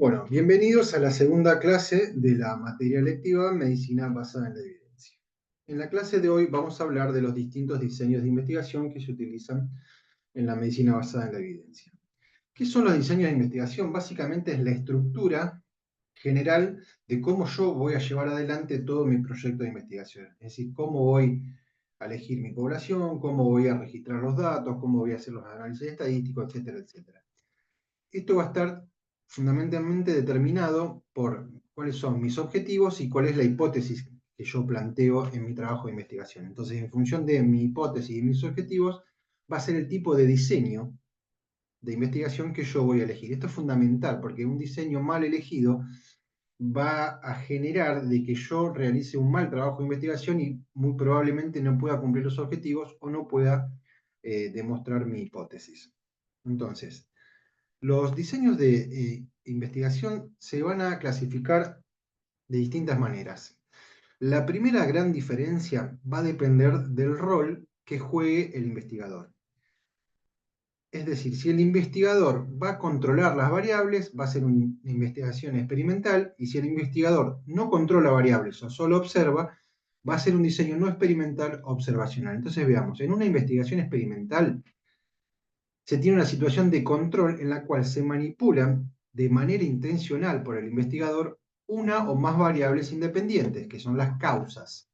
Bueno, bienvenidos a la segunda clase de la materia electiva Medicina basada en la evidencia. En la clase de hoy vamos a hablar de los distintos diseños de investigación que se utilizan en la medicina basada en la evidencia. ¿Qué son los diseños de investigación? Básicamente es la estructura general de cómo yo voy a llevar adelante todo mi proyecto de investigación. Es decir, cómo voy a elegir mi población, cómo voy a registrar los datos, cómo voy a hacer los análisis estadísticos, etcétera, etcétera. Esto va a estar fundamentalmente determinado por cuáles son mis objetivos y cuál es la hipótesis que yo planteo en mi trabajo de investigación. Entonces, en función de mi hipótesis y mis objetivos, va a ser el tipo de diseño de investigación que yo voy a elegir. Esto es fundamental porque un diseño mal elegido va a generar de que yo realice un mal trabajo de investigación y muy probablemente no pueda cumplir los objetivos o no pueda demostrar mi hipótesis. Entonces, los diseños de investigación se van a clasificar de distintas maneras. La primera gran diferencia va a depender del rol que juegue el investigador. Es decir, si el investigador va a controlar las variables, va a ser una investigación experimental, y si el investigador no controla variables o solo observa, va a ser un diseño no experimental observacional. Entonces veamos, en una investigación experimental, se tiene una situación de control en la cual se manipulan de manera intencional por el investigador una o más variables independientes, que son las causas,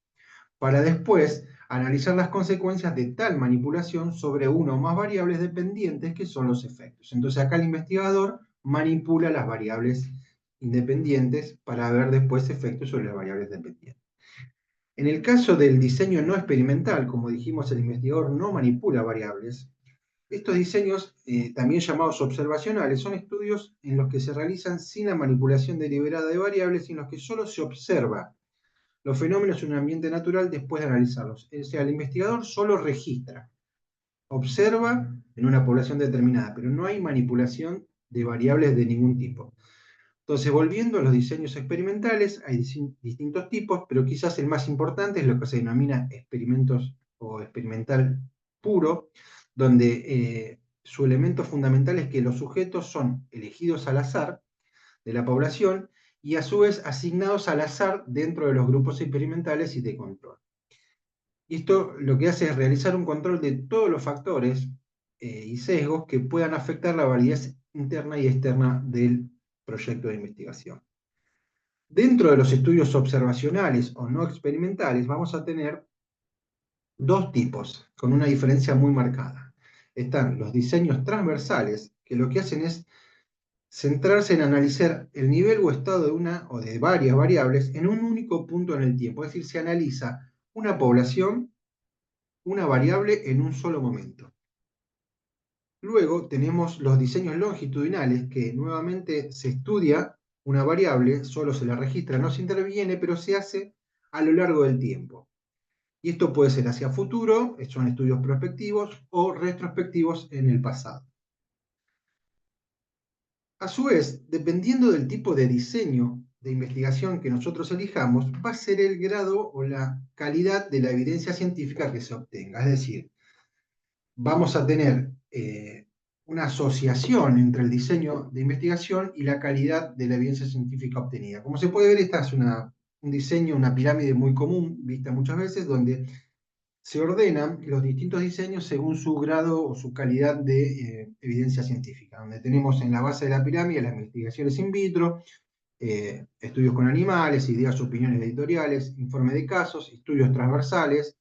para después analizar las consecuencias de tal manipulación sobre una o más variables dependientes, que son los efectos. Entonces acá el investigador manipula las variables independientes para ver después efectos sobre las variables dependientes. En el caso del diseño no experimental, como dijimos, el investigador no manipula variables. Estos diseños, también llamados observacionales, son estudios en los que se realizan sin la manipulación deliberada de variables y en los que solo se observa los fenómenos en un ambiente natural después de analizarlos. O sea, el investigador solo registra, observa en una población determinada, pero no hay manipulación de variables de ningún tipo. Entonces, volviendo a los diseños experimentales, hay distintos tipos, pero quizás el más importante es lo que se denomina experimentos o experimental puro, donde su elemento fundamental es que los sujetos son elegidos al azar de la población y a su vez asignados al azar dentro de los grupos experimentales y de control. Y esto lo que hace es realizar un control de todos los factores y sesgos que puedan afectar la validez interna y externa del proyecto de investigación. Dentro de los estudios observacionales o no experimentales vamos a tener dos tipos, con una diferencia muy marcada. Están los diseños transversales, que lo que hacen es centrarse en analizar el nivel o estado de una o de varias variables en un único punto en el tiempo. Es decir, se analiza una población, una variable en un solo momento. Luego tenemos los diseños longitudinales, que nuevamente se estudia una variable, solo se la registra, no se interviene, pero se hace a lo largo del tiempo. Y esto puede ser hacia futuro, son estudios prospectivos o retrospectivos en el pasado. A su vez, dependiendo del tipo de diseño de investigación que nosotros elijamos, va a ser el grado o la calidad de la evidencia científica que se obtenga. Es decir, vamos a tener una asociación entre el diseño de investigación y la calidad de la evidencia científica obtenida. Como se puede ver, esta es un diseño, una pirámide muy común, vista muchas veces, donde se ordenan los distintos diseños según su grado o su calidad de evidencia científica, donde tenemos en la base de la pirámide las investigaciones in vitro, estudios con animales, ideas, opiniones editoriales, informe de casos, estudios transversales,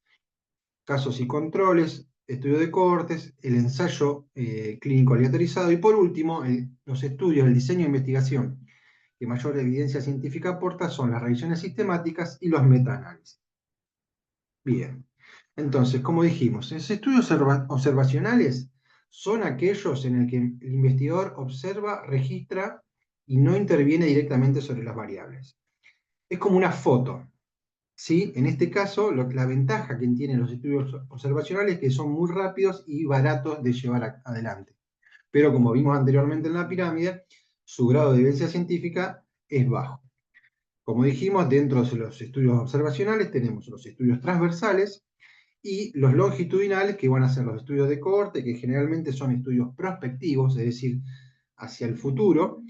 casos y controles, estudio de cohortes, el ensayo clínico aleatorizado y por último, los estudios, el diseño de investigación que mayor evidencia científica aporta son las revisiones sistemáticas y los metaanálisis. Bien, entonces, como dijimos, los estudios observacionales son aquellos en el que el investigador observa, registra y no interviene directamente sobre las variables. Es como una foto, ¿sí? En este caso, la ventaja que tienen los estudios observacionales es que son muy rápidos y baratos de llevar adelante. Pero como vimos anteriormente en la pirámide, su grado de evidencia científica es bajo. Como dijimos, dentro de los estudios observacionales tenemos los estudios transversales y los longitudinales, que van a ser los estudios de cohorte, que generalmente son estudios prospectivos, es decir, hacia el futuro,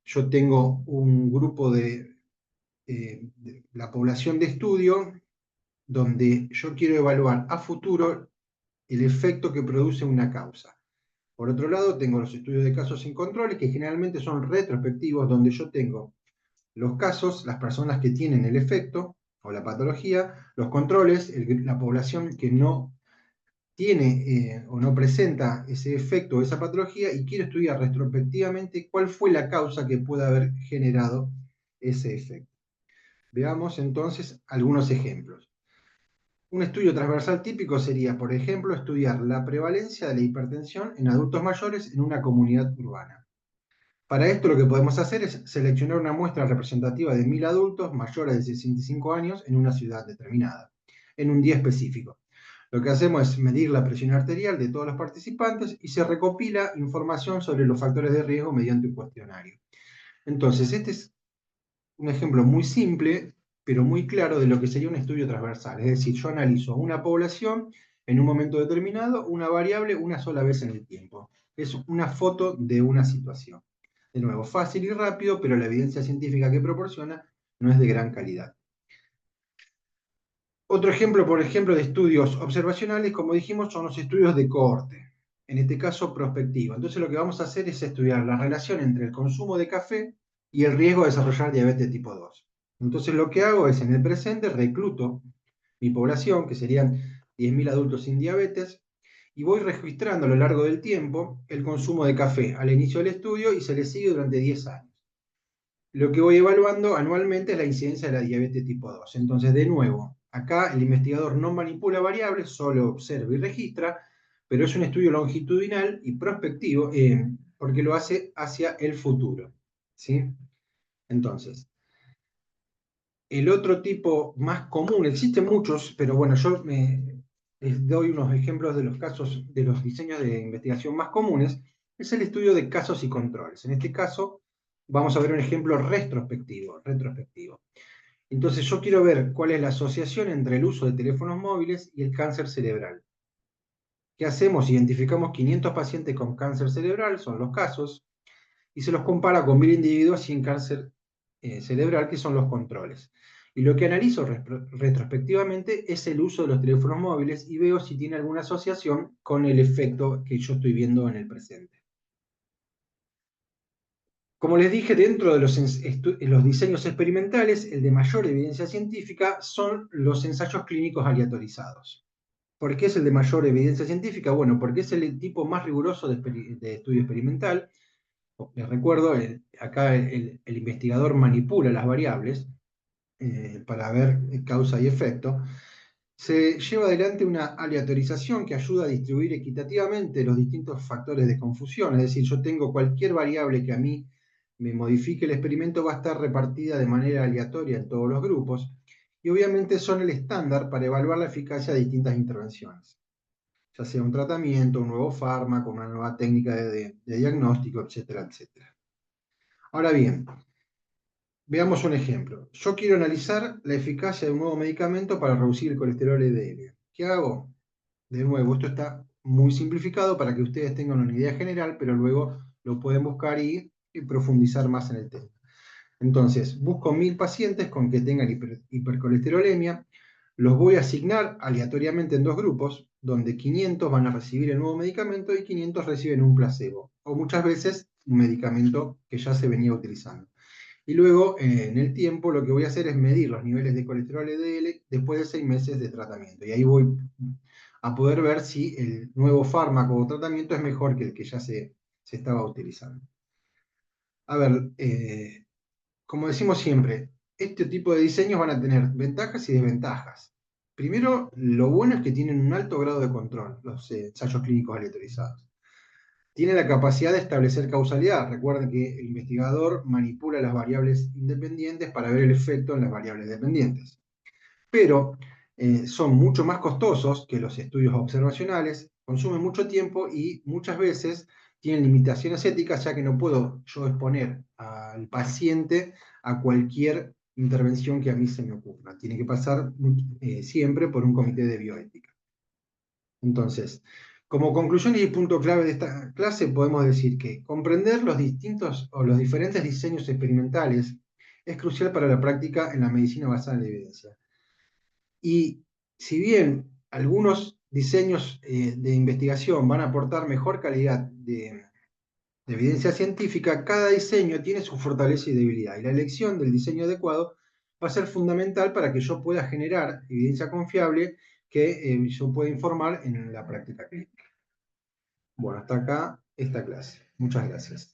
yo tengo un grupo de la población de estudio donde yo quiero evaluar a futuro el efecto que produce una causa. Por otro lado, tengo los estudios de casos sin controles, que generalmente son retrospectivos, donde yo tengo los casos, las personas que tienen el efecto o la patología, los controles, la población que no tiene o no presenta ese efecto o esa patología, y quiero estudiar retrospectivamente cuál fue la causa que puede haber generado ese efecto. Veamos entonces algunos ejemplos. Un estudio transversal típico sería, por ejemplo, estudiar la prevalencia de la hipertensión en adultos mayores en una comunidad urbana. Para esto lo que podemos hacer es seleccionar una muestra representativa de 1000 adultos mayores de 65 años en una ciudad determinada, en un día específico. Lo que hacemos es medir la presión arterial de todos los participantes y se recopila información sobre los factores de riesgo mediante un cuestionario. Entonces, este es un ejemplo muy simple, pero muy claro de lo que sería un estudio transversal. Es decir, yo analizo una población en un momento determinado, una variable, una sola vez en el tiempo. Es una foto de una situación. De nuevo, fácil y rápido, pero la evidencia científica que proporciona no es de gran calidad. Otro ejemplo, por ejemplo, de estudios observacionales, como dijimos, son los estudios de cohorte, en este caso prospectivo. Entonces lo que vamos a hacer es estudiar la relación entre el consumo de café y el riesgo de desarrollar diabetes tipo 2. Entonces lo que hago es, en el presente, recluto mi población, que serían 10.000 adultos sin diabetes, y voy registrando a lo largo del tiempo el consumo de café al inicio del estudio y se le sigue durante 10 años. Lo que voy evaluando anualmente es la incidencia de la diabetes tipo 2. Entonces, de nuevo, acá el investigador no manipula variables, solo observa y registra, pero es un estudio longitudinal y prospectivo porque lo hace hacia el futuro. ¿Sí? Entonces, el otro tipo más común, existen muchos, pero bueno, les doy unos ejemplos de los casos, de los diseños de investigación más comunes, es el estudio de casos y controles. En este caso, vamos a ver un ejemplo retrospectivo. Entonces, yo quiero ver cuál es la asociación entre el uso de teléfonos móviles y el cáncer cerebral. ¿Qué hacemos? Identificamos 500 pacientes con cáncer cerebral, son los casos, y se los compara con 1000 individuos sin cáncer cerebral, que son los controles. Y lo que analizo retrospectivamente es el uso de los teléfonos móviles y veo si tiene alguna asociación con el efecto que yo estoy viendo en el presente. Como les dije, dentro de los diseños experimentales, el de mayor evidencia científica son los ensayos clínicos aleatorizados. ¿Por qué es el de mayor evidencia científica? Bueno, porque es el tipo más riguroso de estudio experimental. Les recuerdo, acá el investigador manipula las variables para ver causa y efecto. Se lleva adelante una aleatorización que ayuda a distribuir equitativamente los distintos factores de confusión. Es decir, yo tengo cualquier variable que a mí me modifique el experimento, va a estar repartida de manera aleatoria en todos los grupos. Y obviamente son el estándar para evaluar la eficacia de distintas intervenciones, ya sea un tratamiento, un nuevo fármaco, una nueva técnica de diagnóstico, etcétera, etcétera. Ahora bien, veamos un ejemplo. Yo quiero analizar la eficacia de un nuevo medicamento para reducir el colesterol LDL. ¿Qué hago? De nuevo, esto está muy simplificado para que ustedes tengan una idea general, pero luego lo pueden buscar y profundizar más en el tema. Entonces, busco 1000 pacientes con que tengan hipercolesterolemia, los voy a asignar aleatoriamente en dos grupos, donde 500 van a recibir el nuevo medicamento y 500 reciben un placebo, o muchas veces un medicamento que ya se venía utilizando. Y luego, en el tiempo, lo que voy a hacer es medir los niveles de colesterol LDL después de 6 meses de tratamiento. Y ahí voy a poder ver si el nuevo fármaco o tratamiento es mejor que el que ya se estaba utilizando. A ver, como decimos siempre, este tipo de diseños van a tener ventajas y desventajas. Primero, lo bueno es que tienen un alto grado de control, los ensayos clínicos aleatorizados. Tiene la capacidad de establecer causalidad. Recuerden que el investigador manipula las variables independientes para ver el efecto en las variables dependientes. Pero son mucho más costosos que los estudios observacionales, consumen mucho tiempo y muchas veces tienen limitaciones éticas, ya que no puedo yo exponer al paciente a cualquier intervención que a mí se me ocurra. Tiene que pasar siempre por un comité de bioética. Entonces, Como conclusión y punto clave de esta clase, podemos decir que comprender los distintos o los diferentes diseños experimentales es crucial para la práctica en la medicina basada en la evidencia. Y si bien algunos diseños de investigación van a aportar mejor calidad de evidencia científica, cada diseño tiene su fortaleza y debilidad. Y la elección del diseño adecuado va a ser fundamental para que yo pueda generar evidencia confiable que yo pueda informar en la práctica clínica. Bueno, hasta acá esta clase. Muchas gracias.